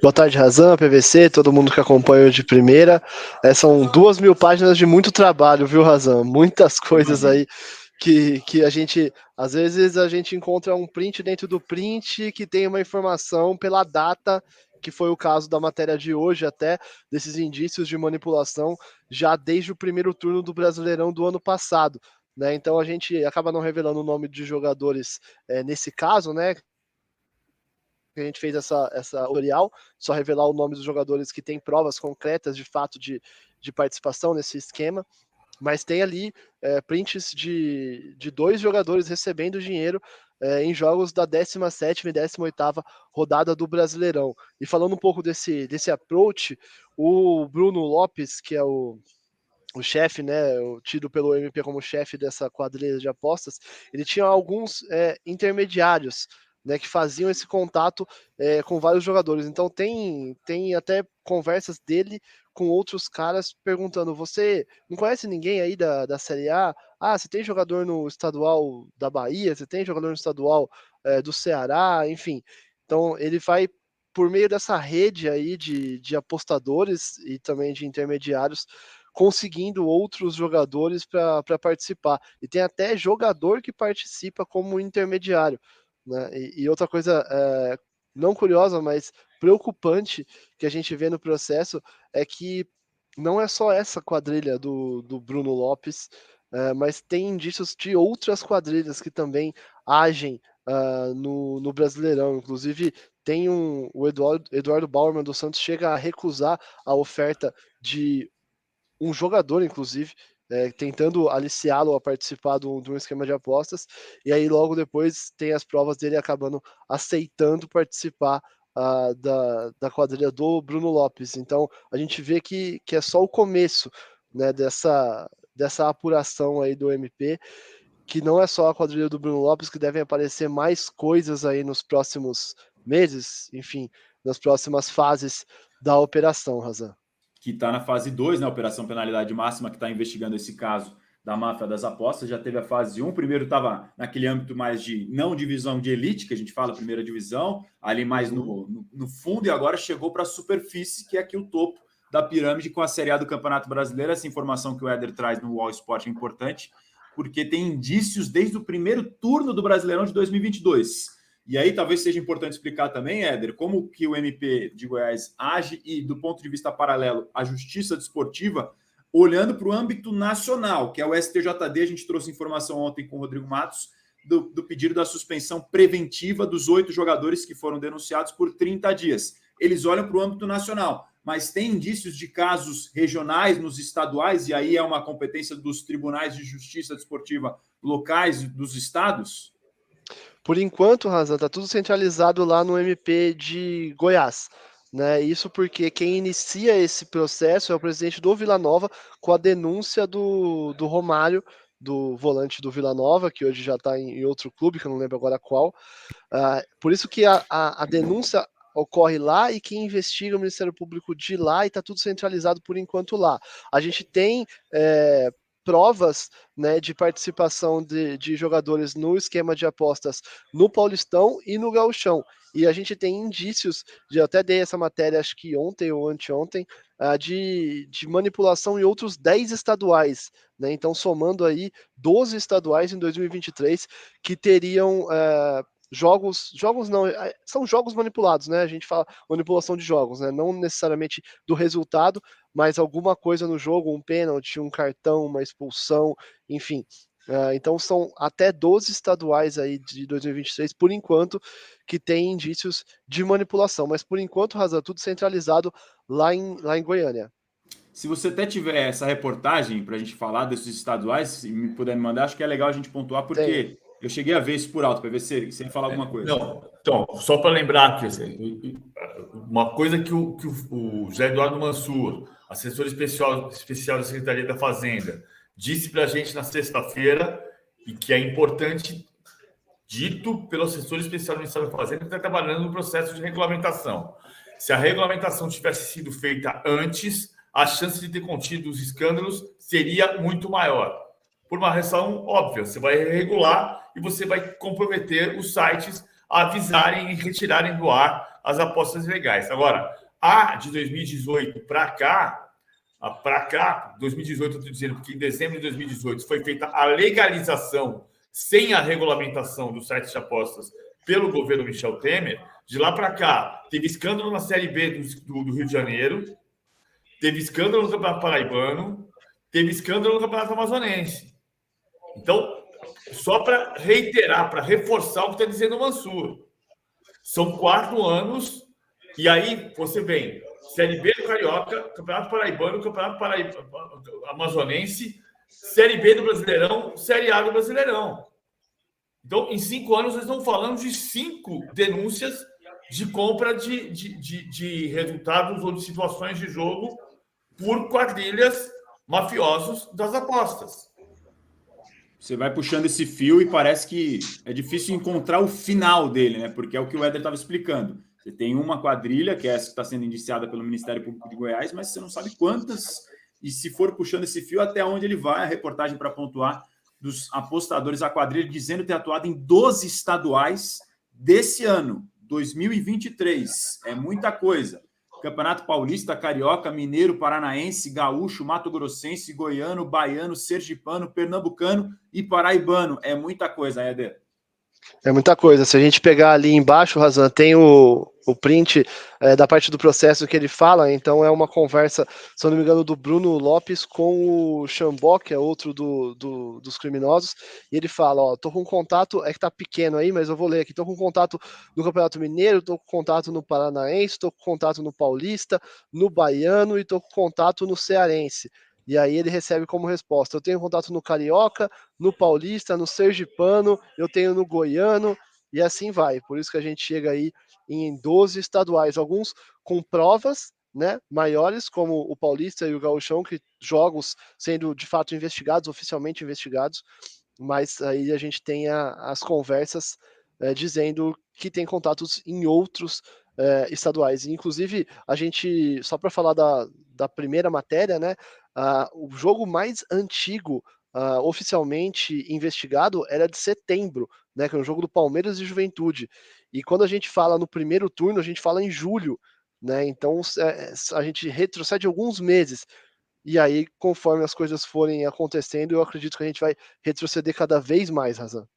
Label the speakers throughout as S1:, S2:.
S1: Boa tarde, Razan, PVC, todo mundo que acompanha de primeira. São 2.000 páginas de muito trabalho, viu, Razan? Muitas coisas aí que a gente, às vezes, a gente encontra um print dentro do print que tem uma informação pela data, que foi o caso da matéria de hoje, até desses indícios de manipulação, já desde o primeiro turno do Brasileirão do ano passado. Né? Então a gente acaba não revelando o nome de jogadores nesse caso, né? Que a gente fez essa tutorial, só revelar o nome dos jogadores que têm provas concretas de fato de participação nesse esquema, mas tem ali prints de 2 jogadores recebendo dinheiro em jogos da 17ª e 18ª rodada do Brasileirão. E falando um pouco desse approach, o Bruno Lopes, que é o chefe, né, tido pelo MP como chefe dessa quadrilha de apostas, ele tinha alguns intermediários, né, que faziam esse contato com vários jogadores. Então tem até conversas dele com outros caras perguntando: você não conhece ninguém aí da Série A? Ah, você tem jogador no estadual da Bahia? Você tem jogador no estadual do Ceará? Enfim, então ele vai por meio dessa rede aí de apostadores e também de intermediários, conseguindo outros jogadores para participar. E tem até jogador que participa como intermediário. Né? E outra coisa não curiosa, mas preocupante que a gente vê no processo é que não é só essa quadrilha do Bruno Lopes, mas tem indícios de outras quadrilhas que também agem no Brasileirão. Inclusive, tem o Eduardo Bauerman dos Santos chega a recusar a oferta de um jogador, inclusive, tentando aliciá-lo a participar de um esquema de apostas, e aí logo depois tem as provas dele acabando aceitando participar da quadrilha do Bruno Lopes. Então a gente vê que é só o começo, né, dessa apuração aí do MP, que não é só a quadrilha do Bruno Lopes, que devem aparecer mais coisas aí nos próximos meses, enfim, nas próximas fases da operação, Razan.
S2: Que está na fase 2, né, Operação Penalidade Máxima, que está investigando esse caso da máfia das apostas. Já teve a fase 1, o primeiro estava naquele âmbito mais de não divisão de elite, que a gente fala, primeira divisão, ali mais no fundo, e agora chegou para a superfície, que é aqui o topo da pirâmide com a Série A do Campeonato Brasileiro. Essa informação que o Éder traz no All Sport é importante, porque tem indícios desde o primeiro turno do Brasileirão de 2022. E aí talvez seja importante explicar também, Éder, como que o MP de Goiás age e, do ponto de vista paralelo, a Justiça Desportiva, olhando para o âmbito nacional, que é o STJD. A gente trouxe informação ontem com o Rodrigo Matos do pedido da suspensão preventiva dos 8 jogadores que foram denunciados por 30 dias. Eles olham para o âmbito nacional, mas tem indícios de casos regionais nos estaduais, e aí é uma competência dos tribunais de justiça desportiva locais dos estados?
S1: Por enquanto, Razan, tá tudo centralizado lá no MP de Goiás. Né? Isso porque quem inicia esse processo é o presidente do Vila Nova, com a denúncia do Romário, do volante do Vila Nova, que hoje já está em outro clube, que eu não lembro agora qual. Por isso que a denúncia ocorre lá, e quem investiga é o Ministério Público de lá, e está tudo centralizado por enquanto lá. A gente tem provas, né, de participação de jogadores no esquema de apostas no Paulistão e no Gauchão. E a gente tem indícios, eu até dei essa matéria, acho que ontem ou anteontem, de manipulação em outros 10 estaduais. Né? Então, somando aí 12 estaduais em 2023 que teriam jogos não, são jogos manipulados, né? A gente fala manipulação de jogos, né? Não necessariamente do resultado, mas alguma coisa no jogo, um pênalti, um cartão, uma expulsão, enfim. Então são até 12 estaduais aí de 2023, por enquanto, que tem indícios de manipulação. Mas por enquanto, Razan, tudo centralizado lá em Goiânia.
S2: Se você até tiver essa reportagem para a gente falar desses estaduais, se me puder me mandar, acho que é legal a gente pontuar, porque eu cheguei a ver isso por alto, para ver se você ia falar alguma coisa.
S3: Não, então, só para lembrar aqui, assim, uma coisa que o José Eduardo Mansur, assessor especial da Secretaria da Fazenda, disse para a gente na sexta-feira, e que é importante, dito pelo assessor especial do Ministério da Fazenda, que está trabalhando no processo de regulamentação. Se a regulamentação tivesse sido feita antes, a chance de ter contido os escândalos seria muito maior. Por uma razão óbvia, você vai regular e você vai comprometer os sites a avisarem e retirarem do ar as apostas legais. Agora, a de 2018 para cá, 2018 eu estou dizendo, porque em dezembro de 2018 foi feita a legalização sem a regulamentação dos sites de apostas pelo governo Michel Temer. De lá para cá, teve escândalo na Série B do Rio de Janeiro, teve escândalo no Campeonato Paraibano, teve escândalo no Campeonato Amazonense. Então, só para reiterar, para reforçar o que está dizendo o Mansur, são 4 anos, e aí você vem Série B do Carioca, Campeonato Paraibano, Campeonato Amazonense, Série B do Brasileirão, Série A do Brasileirão. Então, em 5 anos, nós estamos falando de 5 denúncias de compra de resultados ou de situações de jogo por quadrilhas mafiosos das apostas.
S2: Você vai puxando esse fio e parece que é difícil encontrar o final dele, né? Porque é o que o Éder estava explicando. Você tem uma quadrilha, que é essa que está sendo indiciada pelo Ministério Público de Goiás, mas você não sabe quantas, e se for puxando esse fio, até onde ele vai. A reportagem para pontuar dos apostadores, a quadrilha dizendo ter atuado em 12 estaduais desse ano, 2023. É muita coisa. Campeonato Paulista, Carioca, Mineiro, Paranaense, Gaúcho, Mato Grossense, Goiano, Baiano, Sergipano, Pernambucano e Paraibano. É muita coisa, Éder.
S1: É muita coisa. Se a gente pegar ali embaixo, Razan, tem o print da parte do processo que ele fala, então é uma conversa, se eu não me engano, do Bruno Lopes com o Xambó, que é outro dos criminosos, e ele fala, ó, tô com contato, é que tá pequeno aí, mas eu vou ler aqui, tô com contato no Campeonato Mineiro, tô com contato no Paranaense, tô com contato no Paulista, no Baiano e tô com contato no Cearense. E aí ele recebe como resposta, eu tenho contato no Carioca, no Paulista, no Sergipano, eu tenho no Goiano, e assim vai. Por isso que a gente chega aí em 12 estaduais, alguns com provas, né, maiores, como o Paulista e o Gauchão, que jogos sendo de fato investigados, oficialmente investigados, mas aí a gente tem as conversas dizendo que tem contatos em outros estaduais. E, inclusive, a gente, só para falar da primeira matéria, né, o jogo mais antigo oficialmente investigado era de setembro, né, que é o jogo do Palmeiras e Juventude. E quando a gente fala no primeiro turno, a gente fala em julho, né? Então a gente retrocede alguns meses. E aí, conforme as coisas forem acontecendo, eu acredito que a gente vai retroceder cada vez mais, Razan.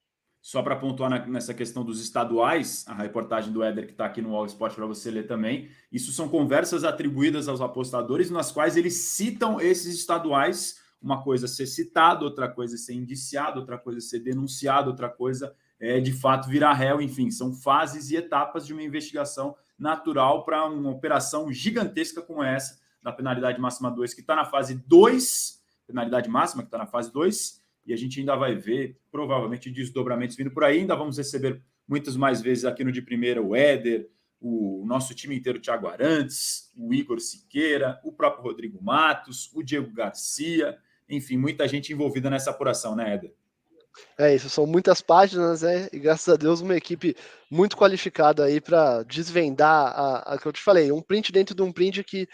S2: Só para pontuar nessa questão dos estaduais, a reportagem do Éder que está aqui no All Sport para você ler também, isso são conversas atribuídas aos apostadores, nas quais eles citam esses estaduais, uma coisa é ser citado, outra coisa é ser indiciado, outra coisa é ser denunciado, outra coisa é de fato virar réu, enfim, são fases e etapas de uma investigação natural para uma operação gigantesca como essa, da penalidade máxima 2, que está na fase 2, penalidade máxima que está na fase 2, e a gente ainda vai ver, provavelmente, desdobramentos vindo por aí. Ainda vamos receber muitas mais vezes aqui no De Primeira o Éder, o nosso time inteiro, o Thiago Arantes, o Igor Siqueira, o próprio Rodrigo Matos, o Diego Garcia, enfim, muita gente envolvida nessa apuração, né, Éder?
S1: É isso, são muitas páginas, né? E graças a Deus uma equipe muito qualificada aí para desvendar a que eu te falei, um print dentro de um print que